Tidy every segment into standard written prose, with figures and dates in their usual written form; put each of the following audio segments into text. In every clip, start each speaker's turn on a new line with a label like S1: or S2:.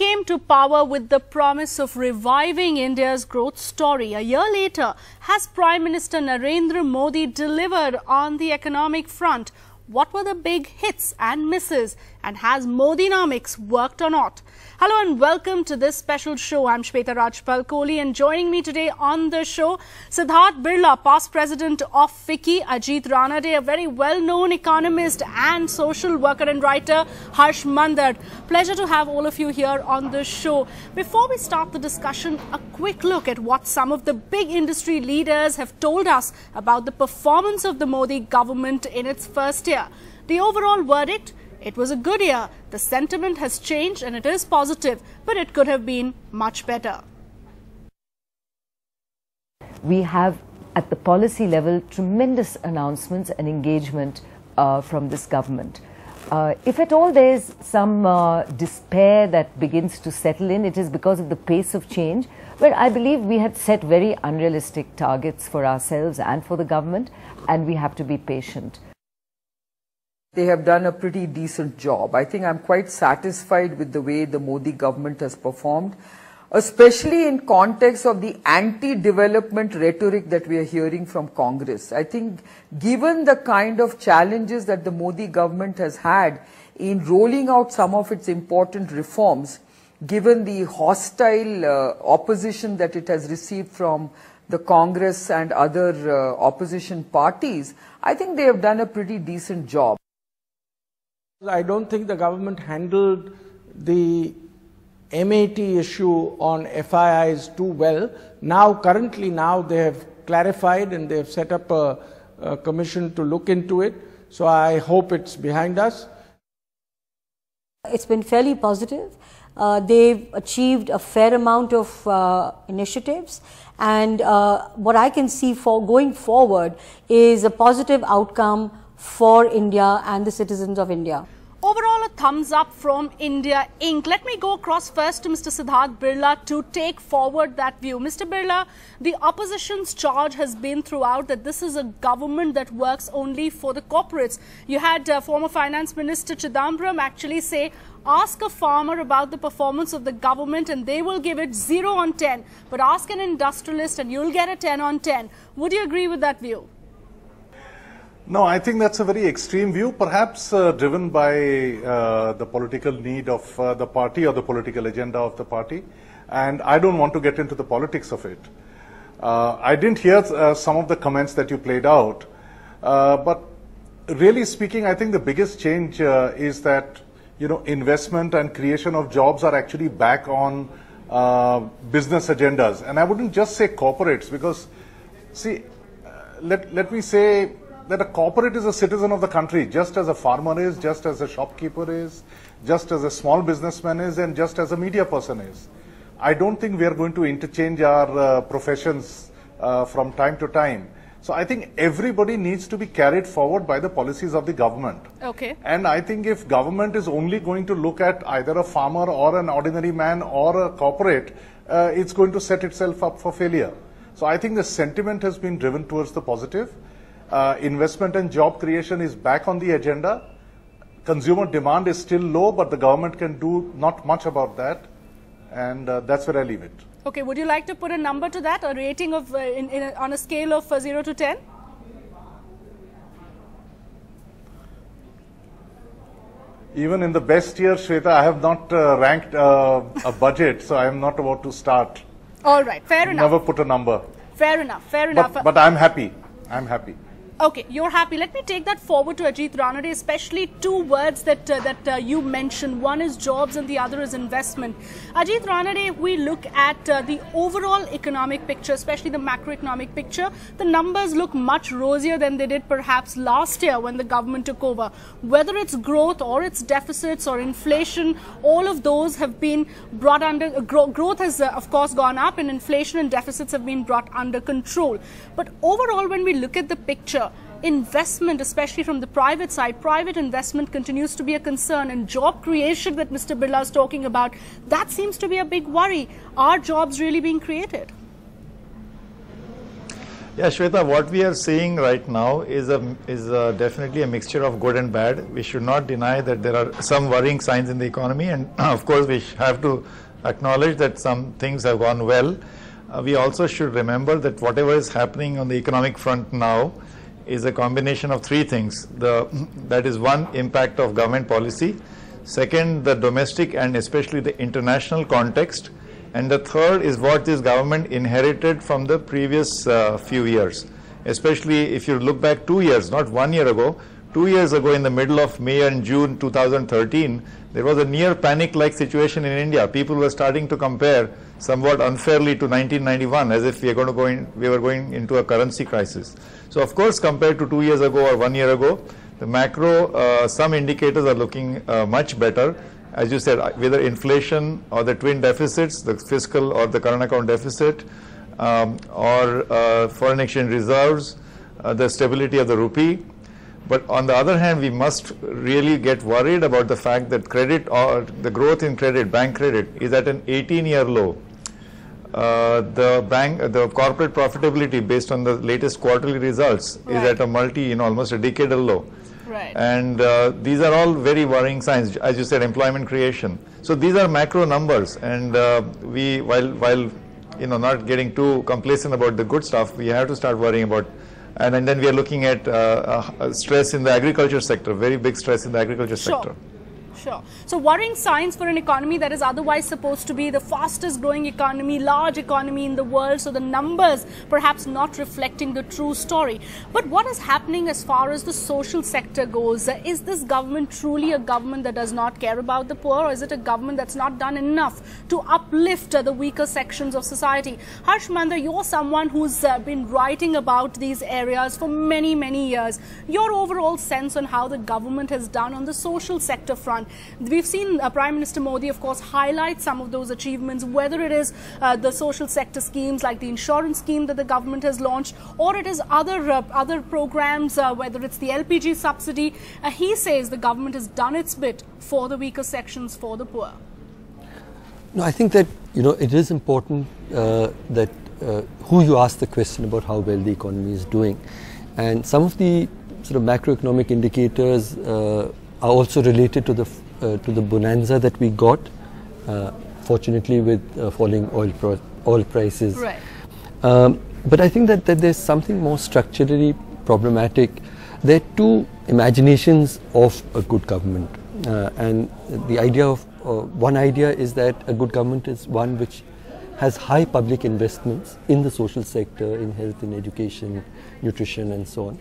S1: came to power with the promise of reviving India's growth story. A year later, has Prime Minister Narendra Modi delivered on the economic front? What were the big hits and misses? And has Modinomics worked or not? Hello and welcome to this special show. I'm Shweta Rajpal Kohli, and joining me today on the show, Siddharth Birla, past president of FICCI, Ajit Ranade, a very well-known economist and social worker and writer, Harsh Mandar. Pleasure to have all of you here on the show. Before we start the discussion, a quick look at what some of the big industry leaders have told us about the performance of the Modi government in its first year. The overall verdict: it was a good year. The sentiment has changed and it is positive, but it could have been much better.
S2: We have at the policy level tremendous announcements and engagement from this government. If at all there is some despair that begins to settle in, it is because of the pace of change, where I believe we had set very unrealistic targets for ourselves and for the government, and we have to be patient.
S3: They have done a pretty decent job. I think I'm quite satisfied with the way the Modi government has performed, especially in context of the anti-development rhetoric that we are hearing from Congress. I think given the kind of challenges that the Modi government has had in rolling out some of its important reforms, given the hostile opposition that it has received from the Congress and other opposition parties, I think they have done a pretty decent job.
S4: I don't think the government handled the MAT issue on FIIs too well. Currently they have clarified and they have set up a commission to look into it. So I hope it's behind us.
S5: It's been fairly positive. They've achieved a fair amount of initiatives, and what I can see for going forward is a positive outcome for India and the citizens of India.
S1: Overall, a thumbs up from India Inc. Let me go across first to Mr. Siddharth Birla to take forward that view. Mr. Birla, the opposition's charge has been throughout that this is a government that works only for the corporates. You had former Finance Minister Chidambaram actually say, ask a farmer about the performance of the government and they will give it 0 on 10. But ask an industrialist and you'll get a 10 on 10. Would you agree with that view?
S6: No, I think that's a very extreme view, perhaps driven by the political need of the party or the political agenda of the party. And I don't want to get into the politics of it. I didn't hear some of the comments that you played out. But really speaking, I think the biggest change is that, investment and creation of jobs are actually back on business agendas. And I wouldn't just say corporates, because, see, let me say that a corporate is a citizen of the country, just as a farmer is, just as a shopkeeper is, just as a small businessman is, and just as a media person is. I don't think we are going to interchange our professions from time to time. So I think everybody needs to be carried forward by the policies of the government.
S1: Okay.
S6: And I think if government is only going to look at either a farmer or an ordinary man or a corporate, it's going to set itself up for failure. So I think the sentiment has been driven towards the positive. Investment and job creation is back on the agenda. Consumer demand is still low, but the government can do not much about that. And that's where I leave it.
S1: Okay, would you like to put a number to that, a rating of on a scale of 0 to 10?
S6: Even in the best year, Shweta, I have not ranked a budget, so I am not about to start.
S1: All right, fair enough.
S6: Never put a number.
S1: Fair enough, fair enough.
S6: But I'm happy. I'm happy.
S1: Okay, you're happy. Let me take that forward to Ajit Ranade, especially two words that you mentioned. One is jobs and the other is investment. Ajit Ranade, if we look at the overall economic picture, especially the macroeconomic picture, the numbers look much rosier than they did perhaps last year when the government took over. Whether it's growth or it's deficits or inflation, all of those have been brought under, growth has of course gone up, and inflation and deficits have been brought under control. But overall, when we look at the picture, investment, especially from the private side, private investment continues to be a concern, and job creation that Mr. Birla is talking about, that seems to be a big worry. Are jobs really being created?
S7: Yeah, Shweta, what we are seeing right now is definitely a mixture of good and bad. We should not deny that there are some worrying signs in the economy, and of course we have to acknowledge that some things have gone well. We also should remember that whatever is happening on the economic front now is a combination of three things. That is, one, impact of government policy. Second, the domestic and especially the international context. And the third is what this government inherited from the previous few years. Especially if you look back 2 years, not 1 year ago, 2 years ago in the middle of May and June 2013, there was a near panic-like situation in India. People were starting to compare somewhat unfairly to 1991 as if we were going into a currency crisis. So of course, compared to 2 years ago or 1 year ago, the macro, some indicators are looking much better. As you said, whether inflation or the twin deficits, the fiscal or the current account deficit, or foreign exchange reserves, the stability of the rupee. But on the other hand, we must really get worried about the fact that credit, or the growth in credit, bank credit, is at an 18-year low. The corporate profitability based on the latest quarterly results is at a almost a decadal low.
S1: Right.
S7: And these are all very worrying signs, as you said, employment creation. So these are macro numbers, and while not getting too complacent about the good stuff, we have to start worrying about. And then we are looking at stress in the agriculture sector, very big stress in the agriculture sector.
S1: Sure. So worrying signs for an economy that is otherwise supposed to be the fastest growing economy, large economy in the world. So the numbers perhaps not reflecting the true story. But what is happening as far as the social sector goes? Is this government truly a government that does not care about the poor, or is it a government that's not done enough to uplift the weaker sections of society? Harsh Mander, you're someone who's been writing about these areas for many, many years. Your overall sense on how the government has done on the social sector front. We've seen Prime Minister Modi, of course, highlight some of those achievements, whether it is the social sector schemes like the insurance scheme that the government has launched, or it is other programs, whether it's the LPG subsidy. He says the government has done its bit for the weaker sections, for the poor.
S8: No, I think that it is important that who you ask the question about how well the economy is doing, and some of the sort of macroeconomic indicators are also related to the bonanza that we got, fortunately with falling oil prices.
S1: Right.
S8: But I think that there's something more structurally problematic. There are two imaginations of a good government, and the idea of one idea is that a good government is one which has high public investments in the social sector, in health and education, nutrition and so on,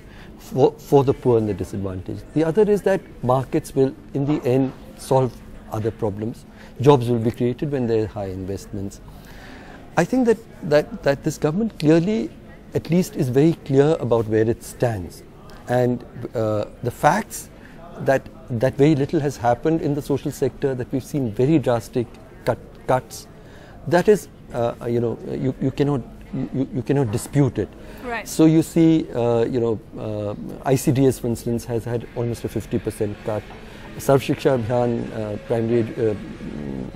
S8: for the poor and the disadvantaged. The other is that markets will in the end solve other problems. Jobs will be created when there are high investments. I think that this government clearly, at least, is very clear about where it stands. And the facts that very little has happened in the social sector, that we've seen very drastic cuts, that is, you cannot dispute it.
S1: Right.
S8: So you see, ICDS, for instance, has had almost a 50% cut. Sarv Shiksha Abhiyan, primary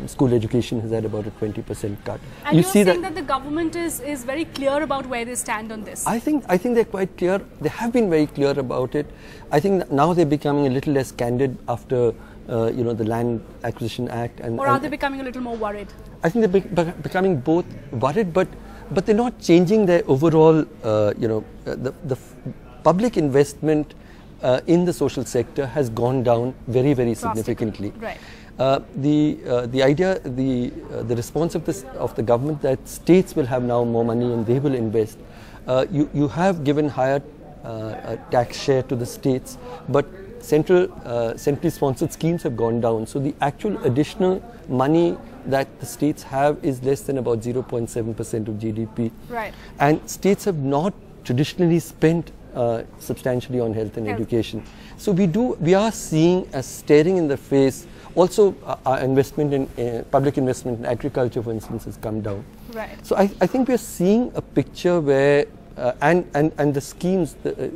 S8: school education, has had about a 20% cut.
S1: And you're saying that the government is very clear about where they stand on this?
S8: I think they're quite clear. They have been very clear about it. I think now they're becoming a little less candid after the Land Acquisition Act.
S1: Or are they becoming a little more worried?
S8: I think they're becoming both worried, but they're not changing their overall, the public investment in the social sector has gone down very, very significantly.
S1: Right.
S8: The idea, the response of the government that states will have now more money and they will invest. You have given higher tax share to the states, but centrally sponsored schemes have gone down. So the actual additional money that the states have is less than about 0.7% of GDP.
S1: Right.
S8: And states have not traditionally spent substantially on health and education. So we are seeing a staring in the face. Also, our investment in public investment in agriculture, for instance, has come down.
S1: Right.
S8: So I think we are seeing a picture where and the schemes, the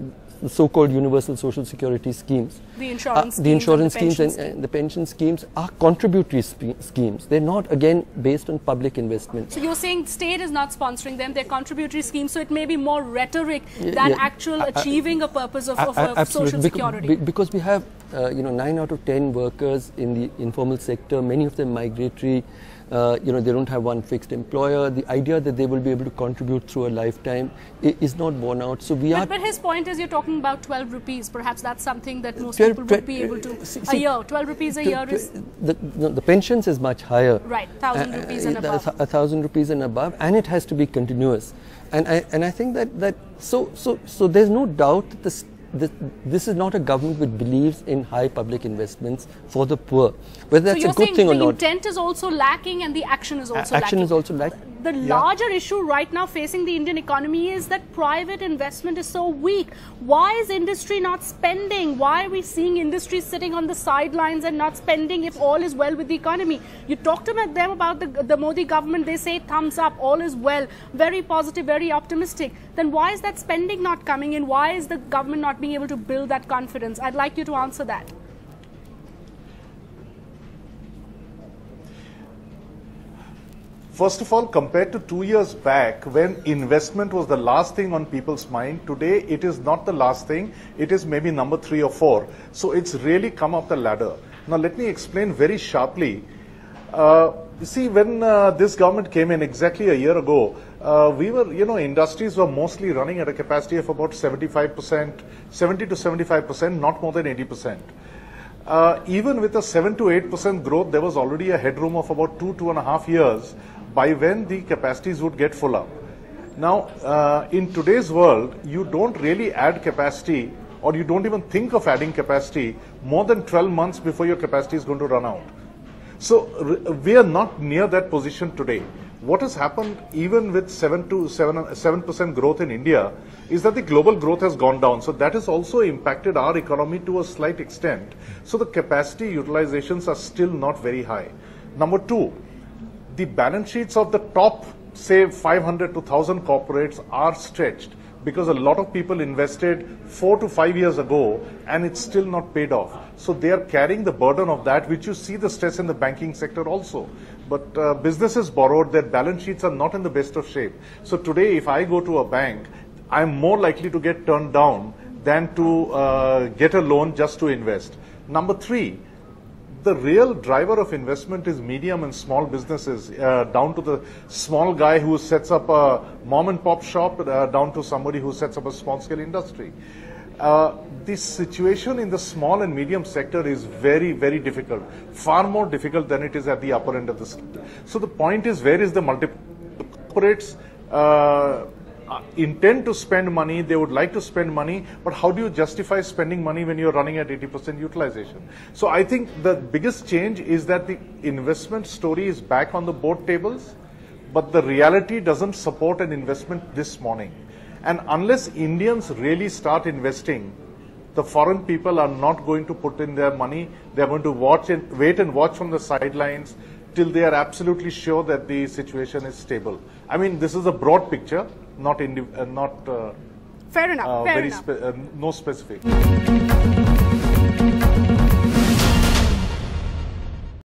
S8: so-called universal social security schemes,
S1: The insurance schemes,
S8: the insurance
S1: and the
S8: schemes and the pension schemes are contributory schemes. They're not, again, based on public investment.
S1: So you're saying state is not sponsoring them, they're contributory schemes, so it may be more rhetoric than actual achieving a purpose of social security.
S8: Because we have 9 out of 10 workers in the informal sector, many of them migratory, they don't have one fixed employer. The idea that they will be able to contribute through a lifetime is not borne out. So we
S1: but his point is, you're talking about 12 rupees. Perhaps that's something that most people would be able to. A year, 12 rupees a year is.
S8: The pensions is much higher.
S1: Right, 1,000 rupees and above.
S8: 1,000 rupees and above, and it has to be continuous. And I think that so there's no doubt that this is not a government which believes in high public investments for the poor. Whether that's a good thing or not.
S1: So you're saying the intent is also lacking and the action is also lacking.
S8: Action is also lacking.
S1: The larger issue right now facing the Indian economy is that private investment is so weak. Why is industry not spending? Why are we seeing industry sitting on the sidelines and not spending if all is well with the economy? You talked to them about the Modi government. They say thumbs up, all is well, very positive, very optimistic. Then why is that spending not coming in? Why is the government not being able to build that confidence? I'd like you to answer that.
S6: First of all, compared to 2 years back, when investment was the last thing on people's mind, today it is not the last thing. It is maybe number 3 or 4. So it's really come up the ladder. Now let me explain very sharply. You see, when this government came in exactly a year ago, industries were mostly running at a capacity of about 75%, 70 to 75%, not more than 80%. Even with a 7 to 8% growth, there was already a headroom of about 2.5 years by when the capacities would get full up. Now, in today's world, you don't really add capacity, or you don't even think of adding capacity more than 12 months before your capacity is going to run out. So we are not near that position today. What has happened, even with 7% growth in India, is that the global growth has gone down. So that has also impacted our economy to a slight extent. So the capacity utilizations are still not very high. Number 2, the balance sheets of the top, say, 500 to 1,000 corporates are stretched because a lot of people invested 4 to 5 years ago and it's still not paid off. So they are carrying the burden of that, which you see the stress in the banking sector also. But businesses borrowed, their balance sheets are not in the best of shape. So today, if I go to a bank, I'm more likely to get turned down than to get a loan just to invest. Number 3, the real driver of investment is medium and small businesses, down to the small guy who sets up a mom and pop shop, down to somebody who sets up a small scale industry. The situation in the small and medium sector is very, very difficult, far more difficult than it is at the upper end of the scale. So the point is, where is the multiple corporates intend to spend money, they would like to spend money, but how do you justify spending money when you're running at 80% utilization? So I think the biggest change is that the investment story is back on the board tables, but the reality doesn't support an investment this morning. And unless Indians really start investing, the foreign people are not going to put in their money. They're going to wait and watch from the sidelines till they are absolutely sure that the situation is stable. I mean, this is a broad picture, not
S1: fair enough.
S6: no specific.